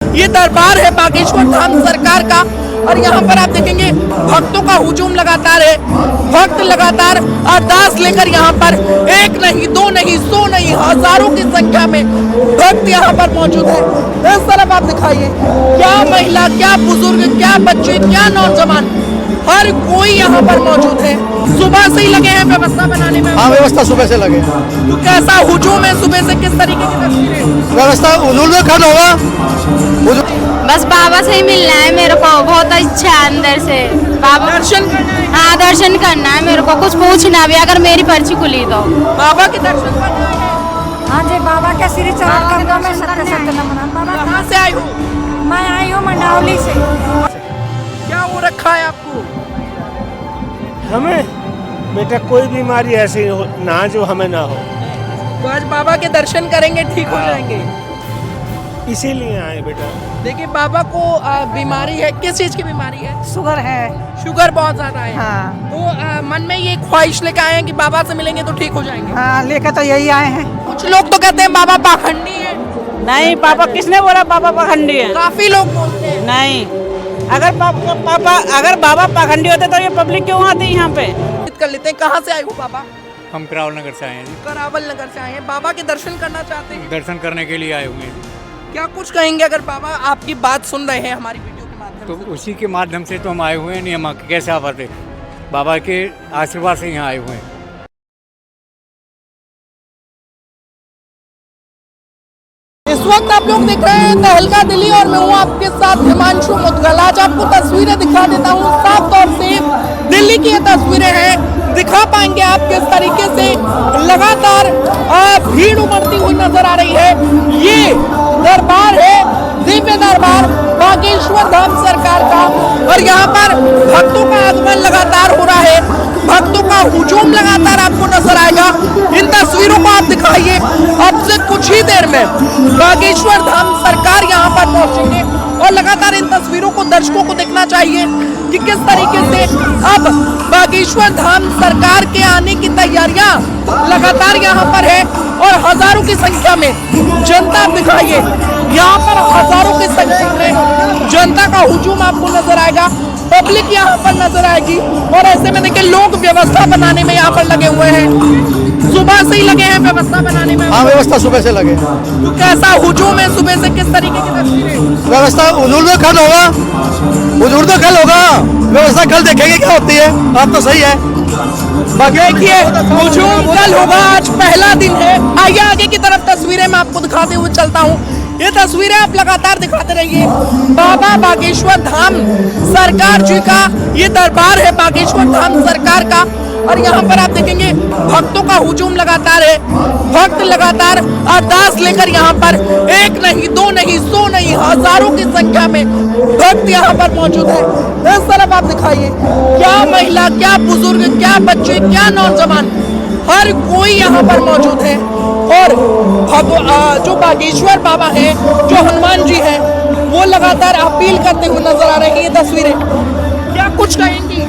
ये दरबार है बागेश्वर धाम सरकार का और यहाँ पर आप देखेंगे भक्तों का हुजूम लगातार है। भक्त लगातार अरदास लेकर यहाँ पर एक नहीं, दो नहीं, 100 नहीं, हजारों की संख्या में भक्त यहाँ पर मौजूद है। इस तरफ आप दिखाइए, क्या महिला, क्या बुजुर्ग, क्या बच्चे, क्या नौजवान, हर कोई यहाँ पर मौजूद है। सुबह से ही लगे हैं व्यवस्था बनाने में। हाँ, व्यवस्था सुबह से लगे। तो कैसा हुजूम है सुबह से, किस तरीके की तस्वीरें? व्यवस्था हुजूम में खत्म होगा। बस बाबा से ही मिलना है मेरे को, बहुत इच्छा है अंदर से। बाबा दर्शन करना है? हाँ, दर्शन करना है मेरे को, कुछ पूछना भी अगर मेरी पर्ची खुली तो। बाबा के दर्शन करना है? हाँ जी, बाबा के श्री चरण कमलों में सत्य नमन। बाबा कहाँ से आई हो? मैं आई हूँ मंडावली से। क्या हो रखा है आपको? हमें बेटा कोई बीमारी ऐसी ना जो हमें ना हो, तो आज बाबा के दर्शन करेंगे, ठीक हो जाएंगे। इसीलिए आए बेटा। देखिए बाबा को बीमारी है, किस चीज की बीमारी है? शुगर है। शुगर बहुत ज्यादा है। हाँ। तो मन में ये ख्वाहिश लेकर आए हैं कि बाबा से मिलेंगे तो ठीक हो जाएंगे। हाँ, लेकर तो यही आए हैं। कुछ लोग तो कहते हैं बाबा पाखंडी है। नहीं, पापा किसने बोला पापा पाखंडी है? काफी लोग बोलते हैं। नहीं, अगर बाबा पाखंडी होते तो ये पब्लिक क्यों आती यहाँ पे? कर लेते हैं, कहाँ से आए हो बाबा? हम करावल नगर से आए हैं जी। करावल नगर से आए हैं, बाबा के दर्शन करना चाहते हैं। दर्शन करने के लिए आए हुए हैं। क्या कुछ कहेंगे अगर बाबा आपकी बात सुन रहे हैं हमारी वीडियो के माध्यम तो से? उसी के माध्यम से तो हम आए हुए हैं, नहीं हम कैसे आ पाते, बाबा के आशीर्वाद से यहाँ आए हुए हैं। इस वक्त आप लोग देख रहे हैं तहलका दिल्ली और मैं हूँ आपके साथ हिमांशु मुदगल। आज आपको तस्वीरें दिखा देता हूँ, साफ तौर से दिल्ली की ये तस्वीरें हैं, दिखा पाएंगे आप किस तरीके से लगातार भीड़ उमड़ती हुई नजर आ रही है। ये दरबार है, दिव्य दरबार बागेश्वर धाम सरकार का, और यहाँ पर भक्तों का आगमन लगातार हो रहा है, भक्तों का हुजूम लगातार आपको नजर आएगा। इन तस्वीरों को आप दिखाइए, अब से कुछ ही देर में बागेश्वर धाम सरकार यहाँ पर पहुंचेंगे और लगातार इन तस्वीरों को दर्शकों को देखना चाहिए कि किस तरीके से अब बागेश्वर धाम सरकार के आने की तैयारियां लगातार यहाँ पर है और हजारों की संख्या में जनता दिखाइए, यहाँ पर हजारों की संख्या में जनता का हुजूम आपको नजर आएगा, पब्लिक यहाँ पर नजर आएगी। और ऐसे में देखिए लोग व्यवस्था बनाने में यहाँ पर लगे हुए हैं, सुबह से ही लगे हैं व्यवस्था बनाने में। हाँ, व्यवस्था सुबह से लगे। तो कैसा हुजूम है सुबह से, किस तरीके की तस्वीरें? व्यवस्था हुजूम में कल होगा। हुजूम तो कल होगा, व्यवस्था कल देखेंगे क्या होती है। बात तो सही है। देखिए हुजूम कल होगा, आज पहला दिन है। आइए आगे की तरफ तस्वीरें मैं आपको दिखाते हुए चलता हूँ। ये तस्वीरें आप लगातार दिखाते रहिए। बाबा बागेश्वर धाम सरकार जी का ये दरबार है, बागेश्वर धाम सरकार का, और यहाँ पर आप देखेंगे भक्तों का हुजूम लगातार है। भक्त लगातार अरदास लेकर यहाँ पर एक नहीं, दो नहीं, 100 नहीं, हजारों की संख्या में भक्त यहाँ पर मौजूद है। इस तरफ आप दिखाइए, क्या महिला, क्या बुजुर्ग, क्या बच्चे, क्या नौजवान, हर कोई यहाँ पर मौजूद है। और जो बागेश्वर बाबा हैं, जो हनुमान जी हैं, वो लगातार अपील करते हुए नजर आ रहे हैं। ये तस्वीरें क्या कुछ कहेंगी?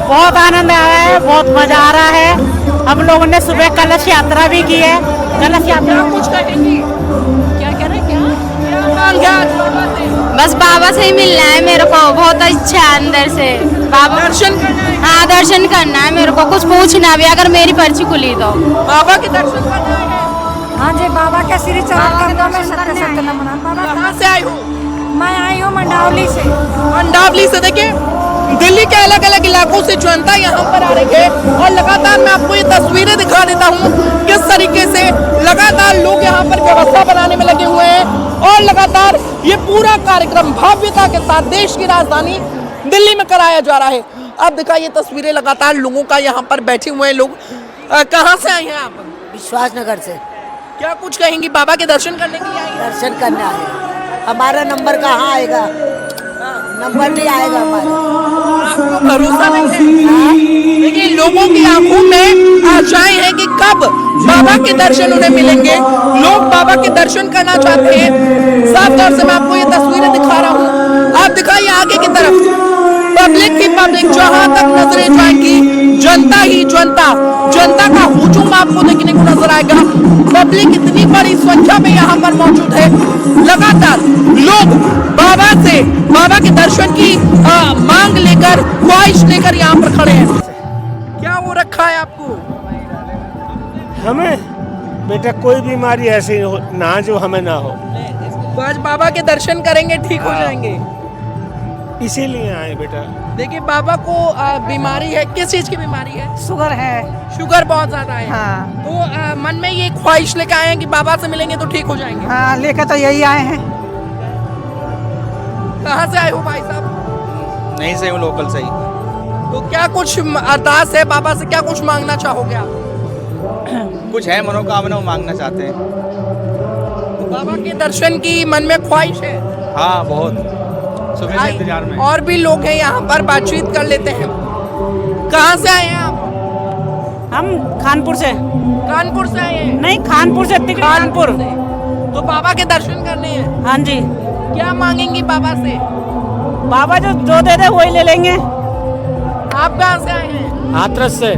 बहुत आनंद आया है, बहुत मजा आ रहा है। हम लोगों ने सुबह कलश यात्रा भी की है। कलश यात्रा कुछ कहेंगी? क्या कह रहे क्या मांग है आज बाबा से? बस बाबा से ही मिलना है मेरे को, बहुत इच्छा है अंदर से। बाबा दर्शन करना है? हाँ, दर्शन करना है मेरे को, कुछ पूछना भी अगर मेरी पर्ची खुली तो। बाबा के दर्शन करना है? हाँ जी, बाबा के श्री चरण कमलों में सत्य नमन। बाबा कहाँ से आई हो? मैं आई हूँ मंडावली से। मंडावली से। देखिए दिल्ली के अलग अलग इलाकों से जनता यहाँ पर आ रही है और लगातार मैं आपको ये तस्वीरें दिखा देता हूँ किस तरीके से लगातार लोग यहाँ पर व्यवस्था बनाने में लगे हुए हैं और लगातार ये पूरा कार्यक्रम भव्यता के साथ देश की राजधानी दिल्ली में कराया जा रहा है। आप दिखाइए तस्वीरें लगातार लोगों का यहाँ पर बैठे हुए हैं लोग। कहाँ से आए हैं आप? विश्वास नगर से। क्या कुछ कहेंगी? बाबा के दर्शन करने के लिए आए हैं? दर्शन करने आए। हमारा नंबर कहाँ आएगा? नंबर नहीं आएगा हमारा। आपको भरोसा नहीं है? देखिए लोगों की आंखों में आशाएं हैं कि कब बाबा के दर्शन उन्हें मिलेंगे। लोग बाबा के दर्शन करना चाहते हैं। साफ तौर से मैं आपको ये तस्वीरें दिखा रहा हूँ, आप दिखाइए आगे की तरफ। पब्लिक जहां तक नजरें जाएंगी, जनता ही जनता, जनता का हुजूम आपको देखने को नजर आएगा। पब्लिक इतनी बड़ी संख्या में यहाँ पर मौजूद है। लगातार लोग बाबा के दर्शन की मांग लेकर, ख्वाहिश लेकर यहाँ पर खड़े हैं। क्या वो रखा है आपको? हमें बेटा कोई बीमारी ऐसी ना जो हमें ना हो, तो आज बाबा के दर्शन करेंगे, ठीक हो जाएंगे। इसीलिए आए बेटा। देखिए बाबा को बीमारी है, किस चीज की बीमारी है? शुगर है। शुगर बहुत ज्यादा है। हाँ। तो मन में ये ख्वाहिश लेकर आए हैं कि बाबा से मिलेंगे तो ठीक हो जाएंगे। हाँ, लेकर तो यही आए हैं। कहाँ से आए हो भाई साहब? नहीं से हूँ, लोकल से ही। तो क्या कुछ अरदास है बाबा से, क्या कुछ मांगना चाहोगे आप? कुछ है मनोकामना वो मांगना चाहते हैं। तो बाबा के दर्शन की मन में ख्वाहिश है। हाँ बहुत, सुबह से इंतजार में। और भी लोग हैं यहाँ पर, बातचीत कर लेते हैं। कहाँ से आए हैं आप? हम खानपुर से। कानपुर से आए हैं? नहीं, खानपुर से, तिगड़ी कानपुर। से। तो बाबा के दर्शन करने हैं। हाँ जी। क्या मांगेंगी बाबा से? बाबा जो दे दे वही ले लेंगे। आप कहाँ से आए हैं? हाथरस से।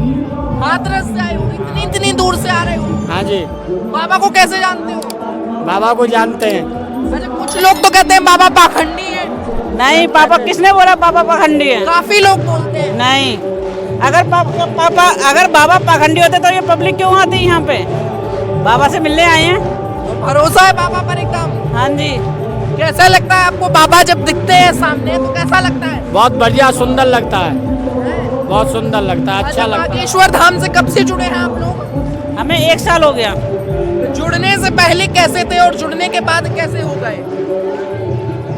हाथरस से आए हो? इतनी दूर से आ रहे हो? हाँ जी, बाबा को कैसे जानते हो? बाबा को जानते हैं। अच्छा, कुछ लोग तो कहते हैं बाबा पाखंडी है। नहीं, पापा किसने बोला पापा पाखंडी है? काफी लोग बोलते हैं। नहीं, अगर बाबा पाखंडी होते तो ये पब्लिक क्यों आती यहाँ पे? बाबा से मिलने आए हैं। तो भरोसा है बाबा पर एकदम। हाँ जी। कैसा लगता है आपको बाबा जब दिखते हैं सामने, तो कैसा लगता है? बहुत बढ़िया, सुंदर लगता है, बहुत सुंदर लगता है, अच्छा लगता है। बागेश्वर धाम से कब से जुड़े हैं आप लोग? हमें 1 साल हो गया। जुड़ने से पहले कैसे थे और जुड़ने के बाद कैसे हो गए?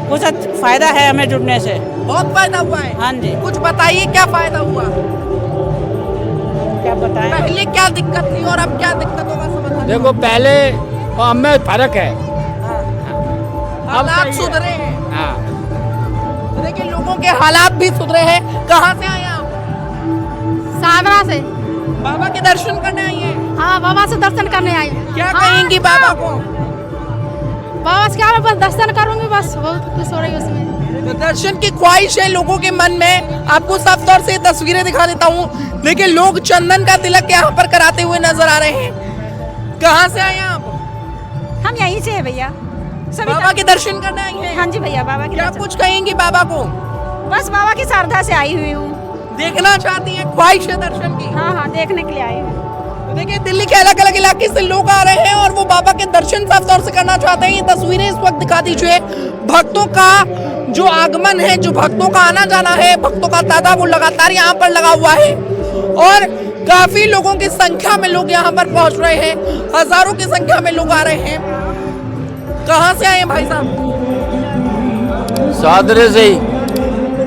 कुछ फायदा है हमें जुड़ने से। बहुत फायदा हुआ है। हाँ जी। कुछ बताइए क्या फायदा हुआ? क्या बताएं? पहले क्या दिक्कत थी और अब क्या दिक्कत होगा, समझ देखो पहले और अब में फर्क है। हालात सही है। सुधरे हैं। हाँ, देखिए लोगों के हालात भी सुधरे हैं। कहाँ से आए आप? सागरा से। बाबा के दर्शन करने आई हैं। हाँ, बाबा से दर्शन करने आई। क्या कहेंगी बाबा को? बाबा से क्या, मैं बस दर्शन करूंगी, बस बहुत खुश हो रही हूँ उसमें। तो दर्शन की ख्वाहिश है लोगों के मन में। आपको साफ तौर से तस्वीरें दिखा देता हूँ। देखिए लोग चंदन का तिलक यहाँ पर कराते हुए नजर आ रहे हैं। कहाँ से आए आप? हम यहीं से है भैया। सभी बाबा के दर्शन करने आई हैं। हाँ जी भैया, बाबा की क्या दर्शन। कुछ कहेंगी बाबा को? बस बाबा की श्रद्धा से आई हुई हूँ। देखना चाहती हैं, ख्वाहिश है दर्शन की। हाँ हाँ, देखने के लिए आई हूँ। तो देखिए दिल्ली के अलग अलग इलाके से लोग आ रहे हैं और वो बाबा के दर्शन साफ तौर से करना चाहते हैं। ये तस्वीरें इस वक्त दिखा दीजिए। भक्तों का जो आगमन है, जो भक्तों का आना जाना है, भक्तों का तादाद वो लगातार यहाँ पर लगा हुआ है और काफी लोगों की संख्या में लोग यहाँ पर पहुंच रहे हैं। हजारों की संख्या में लोग आ रहे हैं। कहाँ से आए हैं भाई साहब? सादरे से ही।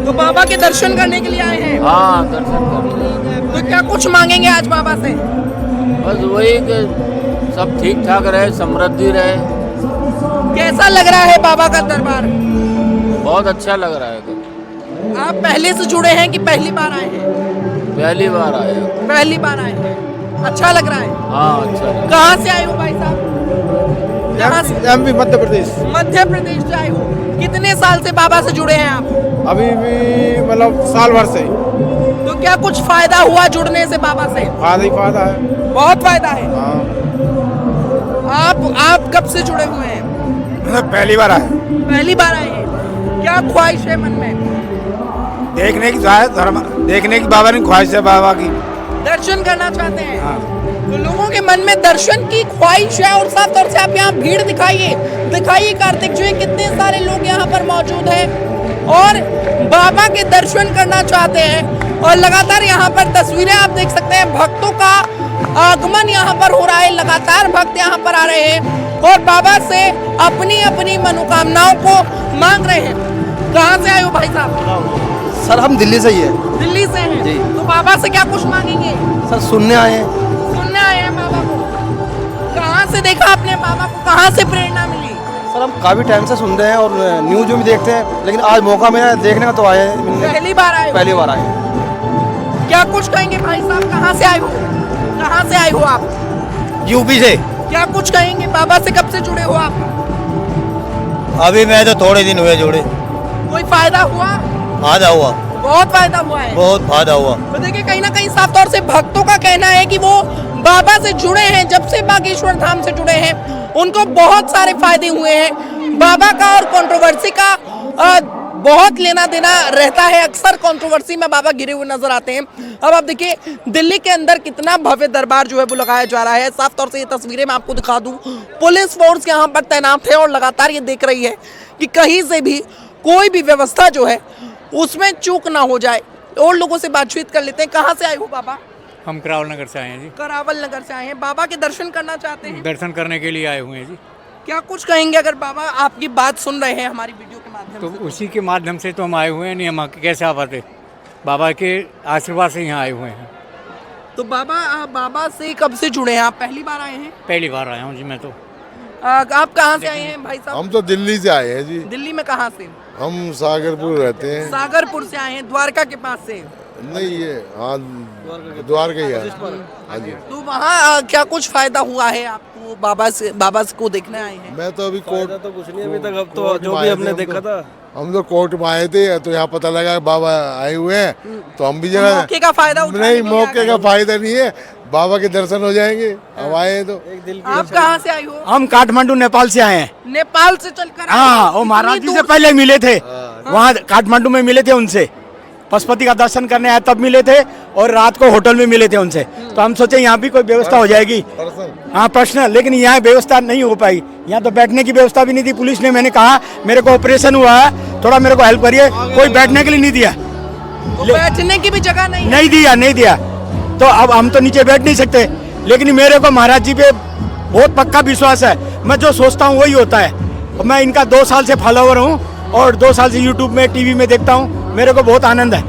तो बाबा के दर्शन करने के लिए आए हैं। हाँ, दर्शन कर। तो क्या कुछ मांगेंगे आज बाबा से? बस वही कि सब ठीक ठाक रहे, समृद्धि रहे। कैसा लग रहा है बाबा का दरबार? बहुत अच्छा लग रहा है। आप पहले से जुड़े हैं कि पहली बार आए हैं? पहली बार आए हो। पहली बार आए हैं। अच्छा लग रहा है। हाँ, अच्छा लग रहा कहाँ से आए हो भाई साहब? कहाँ से? एमपी मध्य प्रदेश। मध्य प्रदेश से आए हो। कितने साल से बाबा से जुड़े हैं आप? अभी भी मतलब साल भर से। तो क्या कुछ फायदा हुआ जुड़ने से बाबा से? फायदा ही फायदा है। बहुत फायदा है। हाँ, आप कब से जुड़े हुए हैं? मतलब पहली बार आए। पहली बार आए हैं। क्या ख्वाहिश है मन में? देखने की धर्म, देखने की बाबा ने ख्वाहिश है बाबा की। दर्शन करना चाहते हैं। हाँ। तो लोगों के मन में दर्शन की ख्वाहिश है और साफ तौर से आप यहाँ भीड़ दिखाइए कार्तिक जी, कितने सारे लोग यहाँ पर मौजूद हैं और बाबा के दर्शन करना चाहते हैं। और लगातार यहाँ पर तस्वीरें आप देख सकते हैं, भक्तों का आगमन यहाँ पर हो रहा है। लगातार भक्त यहाँ पर आ रहे हैं और बाबा से अपनी अपनी मनोकामनाओं को मांग रहे हैं। कहाँ से आए हो भाई साहब? सर हम दिल्ली से ही है। दिल्ली से हैं। जी। तो बाबा से क्या कुछ मांगेंगे? सर सुनने आए हैं। सुनने आए हैं बाबा को। कहाँ से देखा आपने बाबा को? कहाँ से प्रेरणा मिली? सर हम काफ़ी टाइम से सुन रहे हैं और न्यूज में भी देखते हैं, लेकिन आज मौका मिला देखने का तो आए हैं। पहली बार आए हो? पहली बार आए। क्या कुछ कहेंगे भाई साहब? कहाँ से आए हो? कहाँ से आए हो आप? यूपी से। क्या कुछ कहेंगे? बाबा से कब से जुड़े हो आप? अभी मैं तो थोड़े दिन हुए जुड़े। कोई फायदा हुआ? आज हुआ। बहुत फायदा हुआ है। बहुत फायदा हुआ। तो देखिए कहीं ना कहीं साफ तौर से भक्तों का कहना है कि वो बाबा से जुड़े हैं, जब से बागेश्वर धाम से जुड़े हैं उनको बहुत सारे फायदे हुए हैं। बाबा का और कंट्रोवर्सी का बहुत लेना देना रहता है, अक्सर कंट्रोवर्सी में बाबा गिरे हुए नजर आते हैं। अब आप देखिए दिल्ली के अंदर कितना भव्य दरबार जो है वो लगाया जा रहा है। साफ तौर से ये तस्वीरें मैं आपको दिखा दूं, पुलिस फोर्स यहाँ पर तैनात है और लगातार ये देख रही है कि कहीं से भी कोई भी व्यवस्था जो है उसमें चूक ना हो जाए। और लोगों से बातचीत कर लेते हैं। कहाँ से आए हो बाबा? हम करावल नगर से आए हैं जी। करावल नगर से आए हैं, बाबा के दर्शन करना चाहते हैं। दर्शन करने के लिए आए हुए हैं जी। क्या कुछ कहेंगे अगर बाबा आपकी बात सुन रहे हैं हमारी वीडियो के माध्यम तो से? उसी के माध्यम से तो हम आए हुए हैं, नहीं हम कैसे आ पाते, बाबा के आशीर्वाद से यहाँ आए हुए हैं। तो बाबा से कब से जुड़े हैं आप? पहली बार आए हैं? पहली बार आया हूँ जी मैं तो। आप कहाँ से आए हैं भाई साहब? हम तो दिल्ली से आए हैं जी। दिल्ली में कहाँ से? हम सागरपुर रहते हैं। सागरपुर से आए हैं, द्वारका के पास से? नहीं, ये हाँ द्वारका ही है। हाँ जी। तो वहाँ क्या कुछ फायदा हुआ है आपको? बाबा को देखने आए हैं? मैं तो अभी कोर्ट तो कुछ नहीं अभी तक, अब तो जो भी हमने देखा था। हम तो कोर्ट में आए थे तो यहाँ पता लगा बाबा आए हुए हैं तो हम भी जरा मौके का फायदा उठाने नहीं, के लिए मौके आ का गए। फायदा नहीं है, बाबा के दर्शन हो जाएंगे। हम आए हैं तो आप कहाँ से आए हो? हम काठमांडू नेपाल से आए हैं। नेपाल से चलकर आए हाँ, हो? वो महाराज इतनी जी से दूर पहले मिले थे, वहाँ काठमांडू में मिले थे उनसे, पशुपति का दर्शन करने आए तब मिले थे और रात को होटल में मिले थे उनसे। तो हम सोचे यहाँ भी कोई व्यवस्था हो जाएगी, हाँ पर्सनल, लेकिन यहाँ व्यवस्था नहीं हो पाई। यहाँ तो बैठने की व्यवस्था भी नहीं थी। पुलिस ने, मैंने कहा मेरे को ऑपरेशन हुआ है, थोड़ा मेरे को हेल्प करिए, कोई बैठने के लिए नहीं दिया, तो बैठने की भी जगह नहीं है। नहीं दिया। तो अब हम तो नीचे बैठ नहीं सकते, लेकिन मेरे को महाराज जी पे बहुत पक्का विश्वास है। मैं जो सोचता हूँ वही होता है। मैं इनका 2 साल से फॉलोवर हूँ और 2 साल से यूट्यूब में, टीवी में देखता हूँ। मेरे को बहुत आनंद है।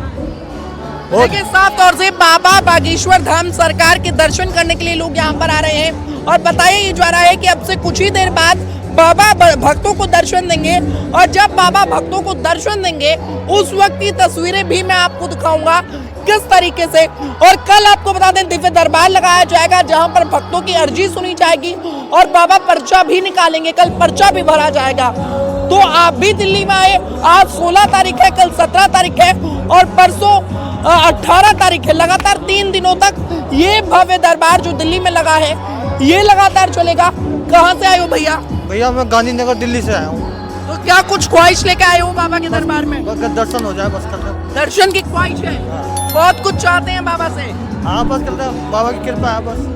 देखिए साफ तौर से बाबा बागेश्वर धाम सरकार के दर्शन करने के लिए लोग यहाँ पर आ रहे हैं और बताया ये जा रहा है कि अब से कुछ ही देर बाद बाबा भक्तों को दर्शन देंगे और जब बाबा भक्तों को दर्शन देंगे उस वक्त की तस्वीरें भी मैं आपको दिखाऊंगा किस तरीके से। और कल आपको बता दें दिव्य दरबार लगाया जाएगा जहां पर भक्तों की अर्जी सुनी जाएगी और बाबा पर्चा भी निकालेंगे, कल पर्चा भी भरा जाएगा। तो आप भी दिल्ली में आए, आज 16 तारीख है, कल 17 तारीख है और परसों 18 तारीख है। लगातार 3 दिनों तक ये भव्य दरबार जो दिल्ली में लगा है ये लगातार चलेगा। कहाँ से आए हो भैया? भैया मैं गांधीनगर दिल्ली से आया हूँ। तो क्या कुछ ख्वाहिश लेके आए हो बाबा के दरबार में? बस दर्शन हो जाए, बस कर दो। दर्शन की ख्वाहिश है, बहुत कुछ चाहते हैं बाबा से। हाँ बस कर दो, बाबा की कृपा है बस।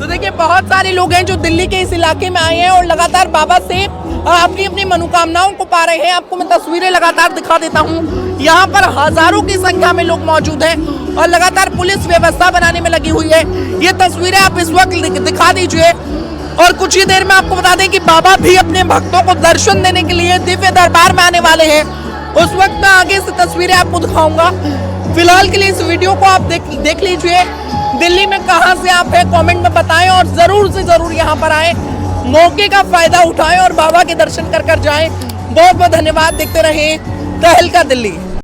तो देखिए बहुत सारे लोग हैं जो दिल्ली के इस इलाके में आए हैं और लगातार बाबा से अपनी अपनी मनोकामनाओं को पा रहे हैं। आपको मैं तस्वीरें लगातार दिखा देता हूँ। यहाँ पर हजारों की संख्या में लोग मौजूद हैं और लगातार पुलिस व्यवस्था बनाने में लगी हुई है। ये तस्वीरें आप इस वक्त दिखा दीजिए और कुछ ही देर में आपको बता दें कि बाबा भी अपने भक्तों को दर्शन देने के लिए दिव्य दरबार में आने वाले हैं। उस वक्त मैं आगे से तस्वीरें आपको दिखाऊंगा। फिलहाल के लिए इस वीडियो को आप देख लीजिए। दिल्ली में कहां से आप हैं कमेंट में बताएं और जरूर से जरूर यहां पर आए, मौके का फायदा उठाएं और बाबा के दर्शन कर जाएं। बहुत बहुत धन्यवाद। देखते रहें तहलका दिल्ली।